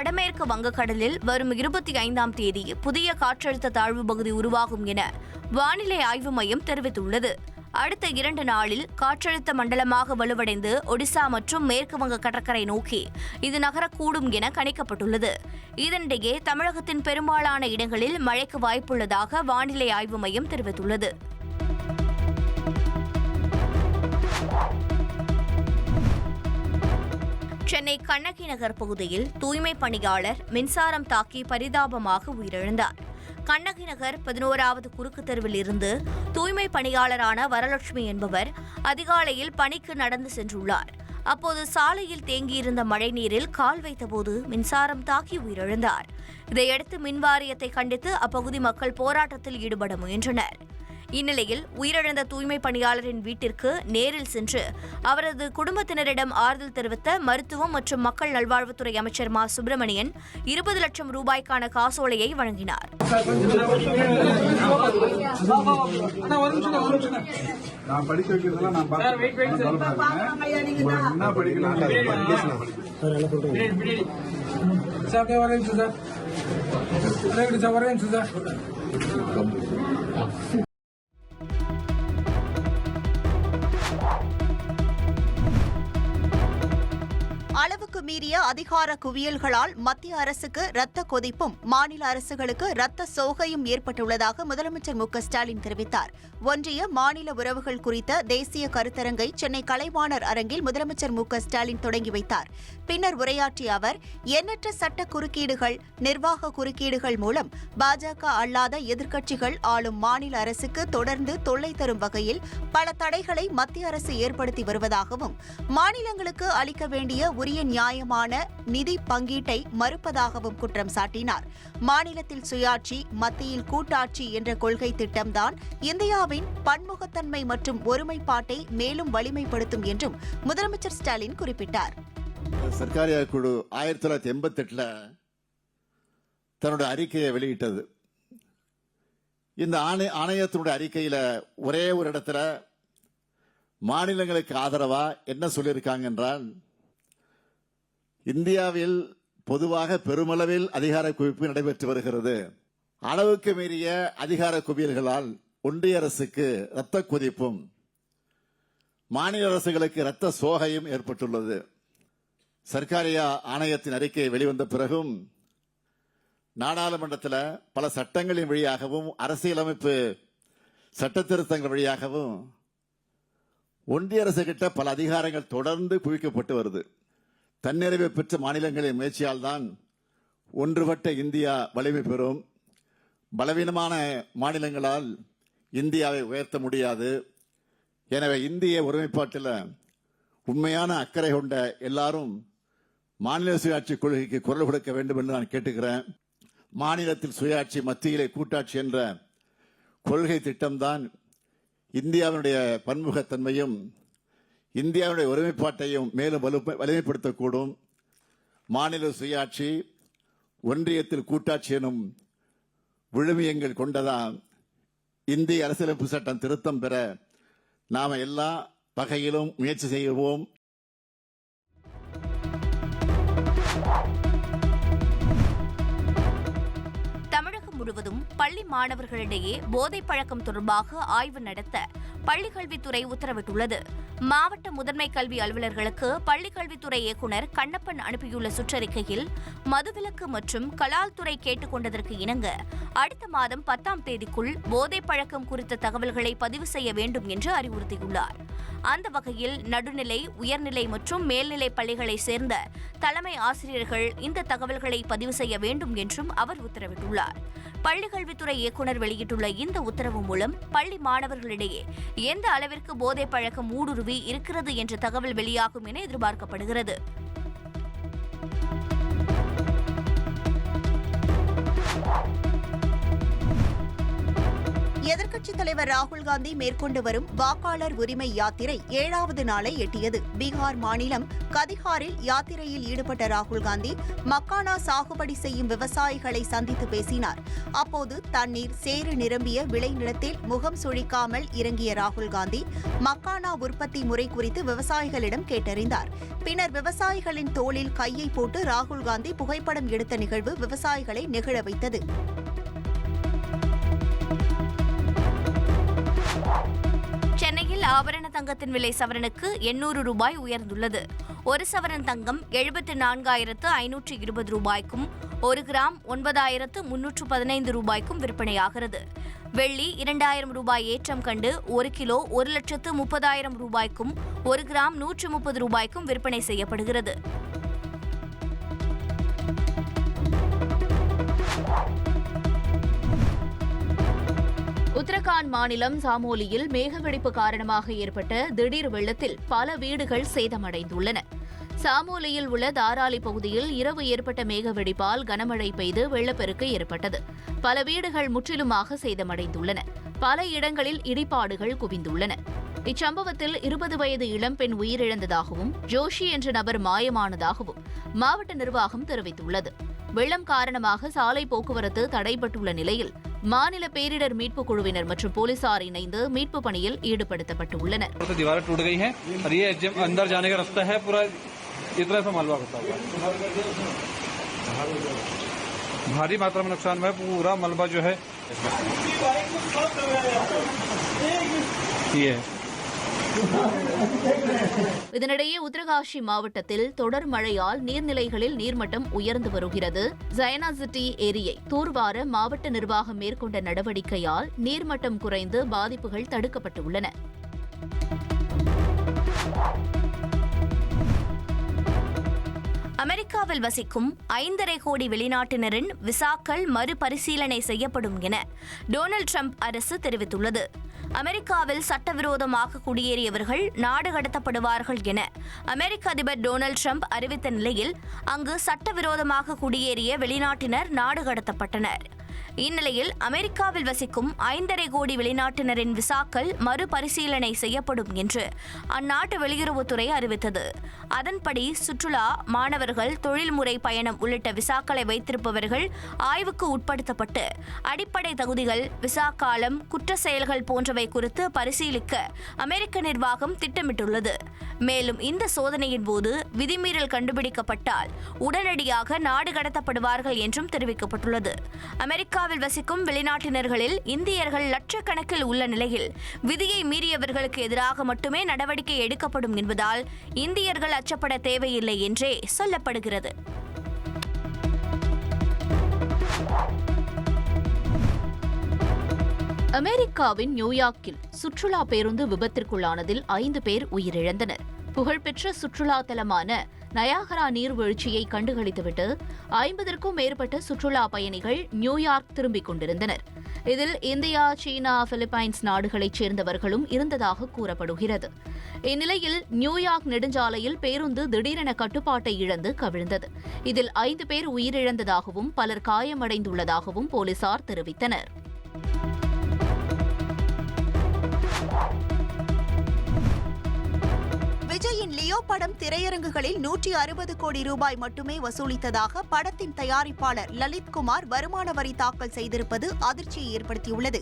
வடமேற்கு வங்கக்கடலில் வரும் 25ஆம் தேதி புதிய காற்றழுத்த தாழ்வு பகுதி உருவாகும் என வானிலை ஆய்வு மையம் தெரிவித்துள்ளது. அடுத்த 2 நாளில் காற்றழுத்த மண்டலமாக வலுவடைந்து ஒடிசா மற்றும் மேற்கு வங்க கடற்கரை நோக்கி இது நகரக்கூடும் என கணிக்கப்பட்டுள்ளது. இதனிடையே தமிழகத்தின் பெரும்பாலான இடங்களில் மழைக்கு வாய்ப்புள்ளதாக வானிலை ஆய்வு மையம் தெரிவித்துள்ளது. சென்னை கண்ணகி நகர் பகுதியில் தூய்மை பணியாளர் மின்சாரம் தாக்கி பரிதாபமாக உயிரிழந்தார். கண்ணகி நகர் 11வது குறுக்கு தெருவில் இருந்து தூய்மை பணியாளரான வரலட்சுமி என்பவர் அதிகாலையில் பணிக்கு நடந்து சென்றுள்ளார். அப்போது சாலையில் தேங்கியிருந்த மழைநீரில் கால் வைத்தபோது மின்சாரம் தாக்கி உயிரிழந்தார். இதையடுத்து மின்வாரியத்தை கண்டித்து அப்பகுதி மக்கள் போராட்டத்தில் ஈடுபட முயன்றனர். இந்நிலையில் உயிரிழந்த தூய்மை பணியாளரின் வீட்டிற்கு நேரில் சென்று அவரது குடும்பத்தினரிடம் ஆறுதல் தெரிவித்த மருத்துவம் மற்றும் மக்கள் நல்வாழ்வுத்துறை அமைச்சர் மா சுப்பிரமணியன் 20 லட்சம் ரூபாய்க்கான காசோலையை வழங்கினார். அளவுக்கு மீறிய அதிகார குவியல்களால் மத்திய அரசுக்கு இரத்த கொதிப்பும் மாநில அரசுகளுக்கு இரத்த சோகையும் ஏற்பட்டுள்ளதாக முதலமைச்சர் மு க ஸ்டாலின் தெரிவித்தார். ஒன்றிய மாநில உறவுகள் குறித்த தேசிய கருத்தரங்கை சென்னை கலைவாணர் அரங்கில் முதலமைச்சர் மு க ஸ்டாலின் தொடங்கி வைத்தார். பின்னர் உரையாற்றிய அவர், எண்ணற்ற சட்ட குறுக்கீடுகள், நிர்வாக குறுக்கீடுகள் மூலம் பாஜக அல்லாத எதிர்க்கட்சிகள் ஆளும் மாநில அரசுக்கு தொடர்ந்து தொல்லை தரும் வகையில் பல தடைகளை மத்திய அரசு ஏற்படுத்தி வருவதாகவும் மாநிலங்களுக்கு அளிக்க வேண்டிய உரிய நியாயமான நிதி பங்கீட்டை மறுப்பதாகவும் குற்றம் சாட்டினார். மாநிலத்தில் சுயாட்சி, மத்தியில் கூட்டாட்சி என்ற கொள்கை திட்டம்தான் இந்தியாவின் பன்முகத்தன்மை மற்றும் ஒருமைப்பாட்டை மேலும் வலிமைப்படுத்தும் என்றும் முதலமைச்சர் ஸ்டாலின் குறிப்பிட்டார். சர்க்காரியா குழு 1988 தன்னுடைய அறிக்கையை வெளியிட்டது. இந்த ஆணையத்தினுடைய அறிக்கையில ஒரே ஒரு இடத்துல மாநிலங்களுக்கு ஆதரவா என்ன சொல்லியிருக்காங்க என்றால், இந்தியாவில் பொதுவாக பெருமளவில் அதிகார குவிப்பு நடைபெற்று வருகிறது. அளவுக்கு மீறிய அதிகார குவியல்களால் ஒன்றிய அரசுக்கு இரத்த கொதிப்பும் மாநில அரசுகளுக்கு இரத்த சோகையும் ஏற்பட்டுள்ளது. சர்க்காரியா ஆணையத்தின் அறிக்கை வெளிவந்த பிறகும் நாடாளுமன்றத்தில் பல சட்டங்களின் வழியாகவும் அரசியலமைப்பு சட்ட திருத்தங்கள் வழியாகவும் ஒன்றிய அரசு கிட்ட பல அதிகாரங்கள் தொடர்ந்து குவிக்கப்பட்டு வருது. தன்னிறைவு பெற்ற மாநிலங்களின் முயற்சியால் தான் ஒன்றுபட்ட இந்தியா வலிமை பெறும். பலவீனமான மாநிலங்களால் இந்தியாவை உயர்த்த முடியாது. எனவே இந்திய ஒருமைப்பாட்டில் உண்மையான அக்கறை கொண்ட எல்லாரும் மாநில சுயாட்சி கொள்கைக்கு குரல் கொடுக்க வேண்டும் என்று நான் கேட்டுக்கிறேன். மாநிலத்தில் சுயாட்சி, மத்தியிலே கூட்டாட்சி என்ற கொள்கை திட்டம்தான் இந்தியாவினுடைய பன்முகத்தன்மையும் இந்தியாவுடைய ஒருமைப்பாட்டையும் மேலும் வலிமைப்படுத்தக்கூடும். மாநில சுயாட்சி, ஒன்றியத்தில் கூட்டாட்சி எனும் விழுமியங்கள் கொண்டதான் இந்திய அரசியலமைப்பு சட்டம் திருத்தம் பெற நாம எல்லா வகையிலும் முயற்சி செய்வோம். தமிழகம் முழுவதும் பள்ளி மாணவர்களிடையே போதைப் பழக்கம் தொடர்பாக ஆய்வு நடத்த பள்ளிக்கல்வித்துறை உத்தரவிட்டுள்ளது. மாவட்ட முதன்மை கல்வி அலுவலர்களுக்கு பள்ளிக்கல்வித்துறை இயக்குநர் கண்ணப்பன் அனுப்பியுள்ள சுற்றறிக்கையில் மதுவிலக்கு மற்றும் கலால் துறை கேட்டுக் கொண்டதற்கு இணங்க அடுத்த மாதம் 10ஆம் தேதிக்குள் போதைப் பழக்கம் குறித்த தகவல்களை பதிவு செய்ய வேண்டும் என்று அறிவுறுத்தியுள்ளார். அந்த வகையில் நடுநிலை, உயர்நிலை மற்றும் மேல்நிலை பள்ளிகளை சேர்ந்த தலைமை ஆசிரியர்கள் இந்த தகவல்களை பதிவு செய்ய வேண்டும் என்றும் அவர் உத்தரவிட்டுள்ளார். பள்ளிக்கல்வித்துறை இயக்குநர் வெளியிட்டுள்ள இந்த உத்தரவு மூலம் பள்ளி மாணவர்களிடையே எந்த அளவிற்கு போதைப் பழக்கம் ஊடுருவி இருக்கிறது என்ற தகவல் வெளியாகும் என எதிர்பார்க்கப்படுகிறது. எதிர்க்கட்சித் தலைவர் ராகுல் காந்தி மேற்கொண்டு வரும் வாக்காளர் உரிமை யாத்திரை 7வது நாளை எட்டியது. பீகார் மாநிலம் கதிஹாரில் யாத்திரையில் ஈடுபட்ட ராகுல் காந்தி மக்கானா சாகுபடி செய்யும் விவசாயிகளை சந்தித்து பேசினார். அப்போது தண்ணீர் சேறு நிரம்பிய விளைநிலத்தில் முகம் சுழிக்காமல் இறங்கிய ராகுல் காந்தி மக்கானா உற்பத்தி முறை குறித்து விவசாயிகளிடம் கேட்டறிந்தார். பின்னர் விவசாயிகளின் தோளில் கையை போட்டு ராகுல் காந்தி புகைப்படம் எடுத்த நிகழ்வு விவசாயிகளை நெகிழ வைத்தது. சென்னையில் ஆபரண தங்கத்தின் விலை சவரனுக்கு 800 ரூபாய் உயர்ந்துள்ளது. ஒரு சவரன் தங்கம் 74,520 ரூபாய்க்கும் 1 கிராம் 9,315 ரூபாய்க்கும் விற்பனையாகிறது. வெள்ளி 2,000 ரூபாய் ஏற்றம் கண்டு 1 கிலோ 1,30,000 ரூபாய்க்கும் 1 கிராம் 130 ரூபாய்க்கும் விற்பனை செய்யப்படுகிறது. உத்தரகாண்ட் மாநிலம் சாமோலியில் மேகவெடிப்பு காரணமாக ஏற்பட்ட திடீர் வெள்ளத்தில் பல வீடுகள் சேதமடைந்துள்ளன. சாமோலியில் உள்ள தாராளி பகுதியில் இரவு ஏற்பட்ட மேகவெடிப்பால் கனமழை பெய்து வெள்ளப்பெருக்கு ஏற்பட்டது. பல வீடுகள் முற்றிலுமாக சேதமடைந்துள்ளன. பல இடங்களில் இடிபாடுகள் குவிந்துள்ளன. இச்சம்பவத்தில் 20 வயது இளம்பெண் உயிரிழந்ததாகவும் ஜோஷி என்ற நபர் மாயமானதாகவும் மாவட்ட நிர்வாகம் தெரிவித்துள்ளது. வெள்ளம் காரணமாக சாலை போக்குவரத்து தடைபட்டுள்ள நிலையில் மாநில பேரிடர் மீட்பு குழுவினர் மற்றும் போலீசார் இணைந்து மீட்பு பணியில் ஈடுபடுத்தப்பட்டுள்ளனர். भारी मात्रा में नुकसान हुआ है. पूरा मलबा जो है ये இதனிடையே உத்தரகாஷி மாவட்டத்தில் தொடர் மழையால் நீர்நிலைகளில் நீர்மட்டம் உயர்ந்து வருகிறது. ஜயனா சிட்டி ஏரியை தூர்வார மாவட்ட நிர்வாகம் மேற்கொண்ட நடவடிக்கையால் நீர்மட்டம் குறைந்து பாதிப்புகள் தடுக்கப்பட்டுள்ளன. அமெரிக்காவில் வசிக்கும் 5.5 கோடி வெளிநாட்டினரின் விசாக்கள் மறுபரிசீலனை செய்யப்படும் என டொனால்டு டிரம்ப் அரசு தெரிவித்துள்ளது. அமெரிக்காவில் சட்டவிரோதமாக குடியேறியவர்கள் நாடு கடத்தப்படுவார்கள் என அமெரிக்க அதிபர் டொனால்டு டிரம்ப் அறிவித்த நிலையில் அங்கு சட்டவிரோதமாக குடியேறிய வெளிநாட்டினர் நாடு கடத்தப்பட்டனர். இந்நிலையில் அமெரிக்காவில் வசிக்கும் 5.5 கோடி வெளிநாட்டினரின் விசாக்கள் மறுபரிசீலனை செய்யப்படும் என்று அந்நாட்டு வெளியுறவுத்துறை அறிவித்தது. அதன்படி சுற்றுலா, மாணவர்கள், தொழில்முறை பயணம் உள்ளிட்ட விசாக்களை வைத்திருப்பவர்கள் ஆய்வுக்கு உட்படுத்தப்பட்டு அடிப்படை தகுதிகள், விசா காலம், குற்ற செயல்கள் போன்றவை குறித்து பரிசீலிக்க அமெரிக்க நிர்வாகம் திட்டமிட்டுள்ளது. மேலும் இந்த சோதனையின் போது விதிமீறல் கண்டுபிடிக்கப்பட்டால் உடனடியாக நாடு கடத்தப்படுவார்கள் என்றும் தெரிவிக்கப்பட்டுள்ளது. அமெரிக்காவில் வசிக்கும் வெளிநாட்டினர்களில் இந்தியர்கள் லட்சக்கணக்கில் உள்ள நிலையில் விதியை மீறியவர்களுக்கு எதிராக மட்டுமே நடவடிக்கை எடுக்கப்படும் என்பதால் இந்தியர்கள் அச்சப்பட தேவையில்லை என்றே சொல்லப்படுகிறது. அமெரிக்காவின் நியூயார்க்கில் சுற்றுலா பேருந்து விபத்திற்குள்ளானதில் 5 பேர் உயிரிழந்தனர். புகழ்பெற்ற சுற்றுலா தலமான நயாகரா நீர்வீழ்ச்சியை கண்டுகளித்துவிட்டு 50க்கும் மேற்பட்ட சுற்றுலா பயணிகள் நியூயார்க் திரும்பிக் கொண்டிருந்தனர். இதில் இந்தியா, சீனா, பிலிப்பைன்ஸ் நாடுகளைச் சேர்ந்தவர்களும் இருந்ததாக கூறப்படுகிறது. இந்நிலையில் நியூயார்க் நெடுஞ்சாலையில் பேருந்து திடீரென கட்டுப்பாட்டை இழந்து கவிழ்ந்தது. இதில் 5 பேர் உயிரிழந்ததாகவும் பலர் காயமடைந்துள்ளதாகவும் போலீசார் தெரிவித்தனர். விஜயின் லியோ படம் திரையரங்குகளில் 160 கோடி ரூபாய் மட்டுமே வசூலித்ததாக படத்தின் தயாரிப்பாளர் லலித்குமார் வருமான வரி தாக்கல் செய்திருப்பது அதிர்ச்சியை ஏற்படுத்தியுள்ளது.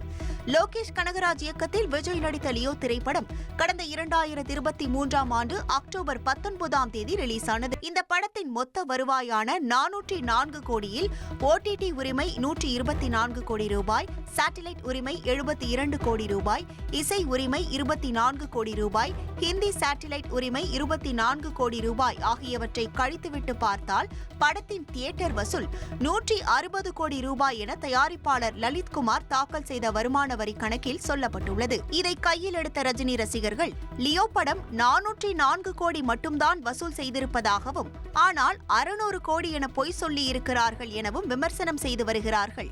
லோகேஷ் கனகராஜ் இயக்கத்தில் விஜய் நடித்த லியோ திரைப்படம் கடந்த 2023ஆம் ஆண்டு அக்டோபர் 19ஆம் தேதி ரிலீஸ் ஆனது. இந்த படத்தின் மொத்த வருவாயான 404 கோடியில் OTT உரிமை 124 கோடி ரூபாய், சாட்டிலைட் உரிமை 72 கோடி ரூபாய், இசை உரிமை 24 கோடி ரூபாய், ஹிந்தி சாட்டிலைட் உரிமை 24 கோடி ரூபாய் ஆகியவற்றை கழித்துவிட்டு பார்த்தால் படத்தின் தியேட்டர் வசூல் 160 கோடி ரூபாய் என தயாரிப்பாளர் லலித்குமார் தாக்கல் செய்த வருமான வரி கணக்கில் சொல்லப்பட்டுள்ளது. இதை கையில் எடுத்த ரஜினி ரசிகர்கள் லியோ படம் 404 கோடி மட்டும்தான் வசூல் செய்திருப்பதாகவும், ஆனால் 600 கோடி என பொய் சொல்லி இருக்கிறார்கள் எனவும் விமர்சனம் செய்து வருகிறார்கள்.